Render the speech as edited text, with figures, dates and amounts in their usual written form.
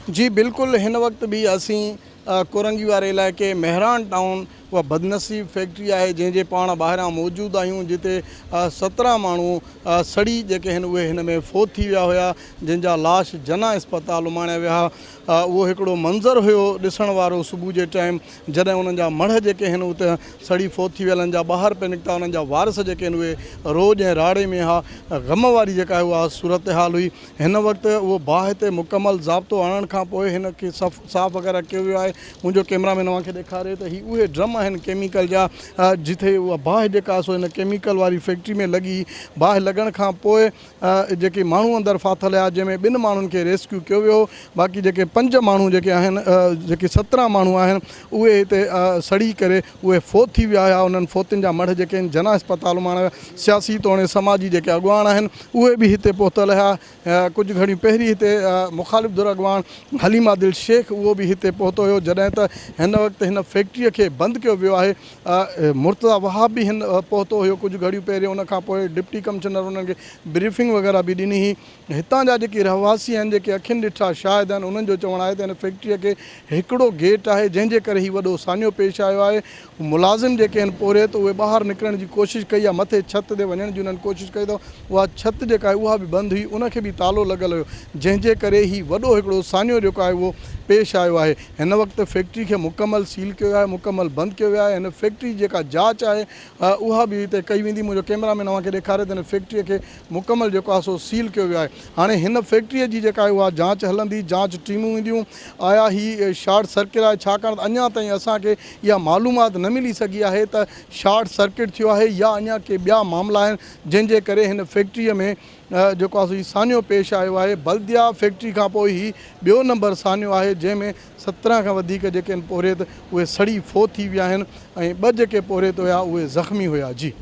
जी बिल्कुल हिन वक्त भी असी कोरंगी वारे इलाइक़े मेहरान टाउन उहा बदनसीब फैक्ट्री है जैसे पाण ॿाहिरां मौजूद आहियूं जिते 17 माण्हू सड़ी जेके आहिनि उहे हिन में फोत थी विया हुआ जिनजा लाश जना अस्पताल उमाणिया विया। वो हिकिड़ो मंज़र हुयो ॾिसण वारो सुबुह जे टाइम जॾहिं उन्हनि जा मढ़ जेके आहिनि उते सड़ी फोत थी वियल जा ॿाहिरि पिया निकिता उन्हनि जा वारस जेके आहिनि उहे रोज ऐं राड़े में हा ग़म वारी जेका आहे उहा सूरत हाल हुई। हिन वक़्तु उहो बाहि ते मुकमल ज़ाब्तो आणण खां पोइ हिन खे साफ़ वग़ैरह कयो वियो आहे। मुंहिंजो कैमरामैन तव्हांखे ॾेखारे त ही उहे ड्रम आहिनि केमिकल जा जिथे उहा बाहि जेका सो हिन केमिकल वारी फैक्ट्री में लॻी। बाहि लॻण खां पोइ जेके माण्हू अंदरि फाथल हुआ जंहिंमें 2 माण्हुनि खे रेस्क्यू कयो वियो। बाक़ी जेके 5 माण्हू जेके आहिनि जेके 17 माण्हू आहिनि उहे हिते सड़ी करे उहे फोत थी विया हुआ। उन्हनि फोतियुनि जा मढ़ जेके आहिनि जना अस्पताल उमाणिया सियासी तौर समाजी जेके अॻुवान आहिनि उहे बि हिते पहुतल हुआ। कुझु घड़ियूं पहिरीं हिते मुखालिफ़ धुर अॻुवान हलीमा दिल शेख उहो बि हिते पहुतो हुयो जॾहिं त हिन वक़्तु हिन फैक्ट्रीअ खे बंदि कयो वियो आहे। मुर्तज़ा वहाब बि हिन पहुतो हुयो कुझु घड़ियूं पहिरियों। उन खां पोइ डिप्टी कमिश्नर उन्हनि खे ब्रीफिंग वग़ैरह बि ॾिनी हुई। हितां जा जेके रहवासी आहिनि जेके अखियुनि ॾिठा शायदि आहिनि उन्हनि जो चवणु आहे त हिन फैक्ट्रीअ खे हिकिड़ो गेट आहे जंहिंजे करे ही वॾो सानियो पेश आयो आहे। मुलाज़िम जेके आहिनि पोरे त उहे ॿाहिरि निकिरण जी कोशिशि कई आहे मथे छत ते वञण जी उन्हनि कोशिशि कई अथऊं उहा छत जेका आहे उहा बि बंदि हुई उनखे बि तालो लॻल हुयो जंहिंजे करे ही वॾो हिकिड़ो सानियो जेको आहे उहो पेश आयो आहे। हिन वक़्तु फैक्ट्री खे मुकमल सील कयो आहे मुकमल बंदि कयो वियो आहे। हिन फैक्ट्री जेका जांच आहे उहा बि हिते कई वेंदी। मुंहिंजो कैमरामैन तव्हांखे ॾेखारे त हिन फैक्ट्रीअ खे मुकमल जेको आहे सो सील कयो वियो आहे। हाणे हिन फैक्ट्रीअ जी जेका आहे उहा जांच हलंदी जांच टीमूं ईंदियूं। आया ही शॉर्ट सर्किट आहे छाकाणि त अञा ताईं असांखे इहा मालूमात न मिली सघी आहे त शॉर्ट सर्किट थियो आहे या अञा के ॿिया मामला आहिनि जंहिंजे करे हिन फैक्ट्रीअ में जेको आहे सानियो पेश आयो आहे। बल्दिया फैक्ट्री खां पोइ ही ॿियो नंबर सानियो आहे जंहिंमें 17 खां वधीक जेके आहिनि पोरियत उहे सड़ी फोत थी विया आहिनि ऐं 2 जेके पोरियत हुआ उहे ज़ख़्मी हुआ। जी।